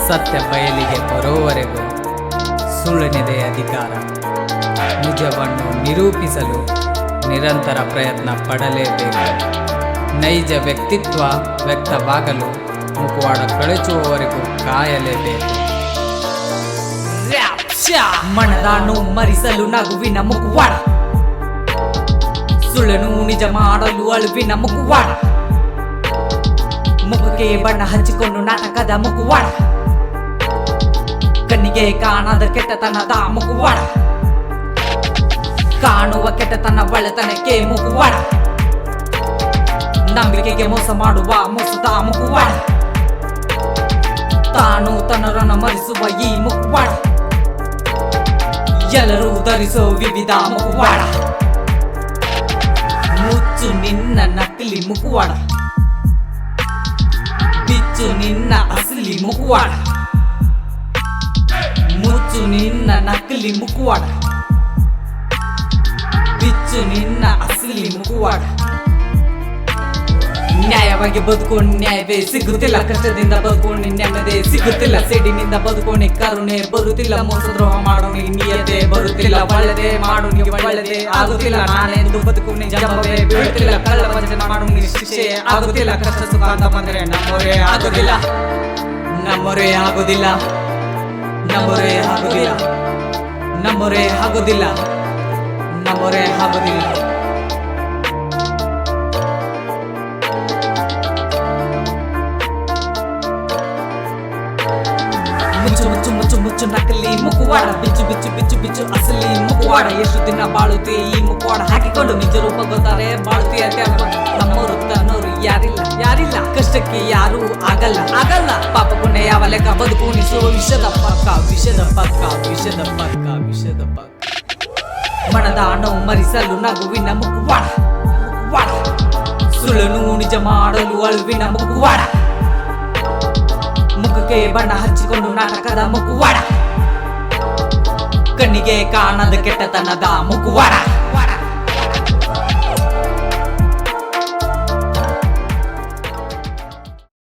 ಸತ್ಯ ಬಯಲಿಗೆ ಬರುವವರೆಗೂ ಸುಳ್ಳಿನಿದೆ ಅಧಿಕಾರ. ನಿಜವನ್ನು ನಿರೂಪಿಸಲು ನಿರಂತರ ಪ್ರಯತ್ನ ಪಡಲೇಬೇಕು. ನೈಜ ವ್ಯಕ್ತಿತ್ವ ವ್ಯಕ್ತವಾಗಲು ಮುಖವಾಡ ಕಳಚುವವರೆಗೂ ಕಾಯಲೇಬೇಕು. ಮನದಾನು ಮರಿಸಲು ನಗುವಿನ ಮುಖವಾಡ, ಸುಳ್ಳನು ನಿಜ ಮಾಡಲು ಅಳುವಿನ ಮುಖವಾಡ, ಮುಖಕ್ಕೆ ಬಣ್ಣ ಹಚ್ಚಿಕೊಂಡು ನಾಟಕದ ಮುಖವಾಡ, ಕಣ್ಣಿಗೆ ಕಾಣದ ಕೆಟ್ಟತನದ ಮುಖವಾಡ, ಕಾಣುವ ಕೆಟ್ಟತನ ಒಳ್ಳೆತನಕ್ಕೆ ಮುಖವಾಡ, ನಂಬಿಕೆಗೆ ಮೋಸ ಮಾಡುವ ಮೋಸದ ಮುಖವಾಡ, ತಾನು ತನ್ನರನ್ನು ಮರಿಸುವ ಈ ಮುಖವಾಡ, ಎಲ್ಲರೂ ಧರಿಸೋ ವಿವಿಧ ಮುಖವಾಡ. ಮುಚ್ಚು ನಿನ್ನ ನಕಲಿ ಮುಖವಾಡ, ಬಿಚ್ಚು ನಿನ್ನ ಅಸಲಿ ಮುಖವಾಡ, ಮುಚ್ಚು ನಿನ್ನ ನಕಲಿ ಮುಖವಾಡ, ಬಿಚ್ಚು ನಿನ್ನ ಅಸಲಿ ಮುಖವಾಡ. ನ್ಯಾಯವಾಗಿ ಬದುಕೊಂಡು ನ್ಯಾಯವೇ ಸಿಗುತ್ತಿಲ್ಲ, ಕಷ್ಟದಿಂದ ಬದುಕೊಂಡು ನೆಮ್ಮದಿ ಸಿಗುತ್ತಿಲ್ಲ, ಸಿಡಿನಿಂದ ಬದುಕೊಂಡು ಕರುಣೆ ಬರುತ್ತಿಲ್ಲ, ಮೋಸದ್ರೋಹ ಮಾಡೋ ನಿಯತೆ ಬರುತ್ತಿಲ್ಲ, ಒಳ್ಳೆದೇ ಮಾಡು ನೀವು ಒಳ್ಳೆದೇ ಆಗುತ್ತಿಲ್ಲ, ನಾನೆಂದು ಬದುಕು ನಿಜವೇ ಬೀಳುತ್ತಿಲ್ಲ, ಕಳ್ಳ ವಂಚನೆ ಮಾಡು ಶಿಕ್ಷೆ ಆಗುತ್ತಿಲ್ಲ, ಕಷ್ಟ ಸುಖ ಅಂತ ಬಂದರೆ ನಮ್ಮವರೇ ಆಗುದಿಲ್ಲ, ನಮ್ಮವರೇ ಆಗುದಿಲ್ಲ, ನಮ್ಮವರೇ ಆಗುದಿಲ್ಲ, ನಮ್ಮವರೇ ಆಗುದಿಲ್ಲ, ನಮ್ಮವರೇ ಆಗುದಿಲ್ಲ. ಮುಚ್ಚು ಮುಚ್ಚು ಮುಚ್ಚು ಮುಚ್ಚು ನಕಲಿ ಮುಖವಾಡ, ಬಿಚ್ಚು ಬಿಚ್ಚು ಬಿಚ್ಚು ಬಿಚ್ಚು ಅಸಲಿ ಮುಖವಾಡ. ಎಷ್ಟು ದಿನ ಬಾಳುತ್ತೆ ಈ ಮುಖವಾಡ ಹಾಕಿಕೊಂಡು, ನಿಜ ರೂಪ ಗೊತ್ತಾರೆ ಬಾಳುತ್ತೆ ಅಂತ. ನಮ್ಮವರು ತನ್ನೋರು ಯಾರಿಲ್ಲ ಯಾರಿಲ್ಲ, ಕಷ್ಟಕ್ಕೆ ಯಾರು ಆಗಲ್ಲ ಆಗಲ್ಲ, ಪಾಪ ಪುಣ್ಯ ಯಾವ ಲೆಕ್ಕ ಬದುಕು ಉಣಿಸೋ ವಿಷದ ಪಕ್ಕ ವಿಷದ ಪಕ್ಕ ವಿಷದ ಪಕ್ಕ ವಿಷದ ಪಕ್ಕ. ಮನದ ನೋವು ಮರಿಸಲು ನಗುವಿನ ಮುಖವಾಡ, ಮುಖವಾಡ, ಸುಳ್ಳನು ನಿಜ ಮಾಡಲು ಅಳುವಿನ ಮುಖವಾಡ, ಮುಖಕ್ಕೆ ಬಣ್ಣ ಹಚ್ಚಿಕೊಂಡು ನಾಟಕದ ಮುಖವಾಡ, ಕಣ್ಣಿಗೆ ಕಾಣದ ಕೆಟ್ಟತನದ ಮುಖವಾಡ.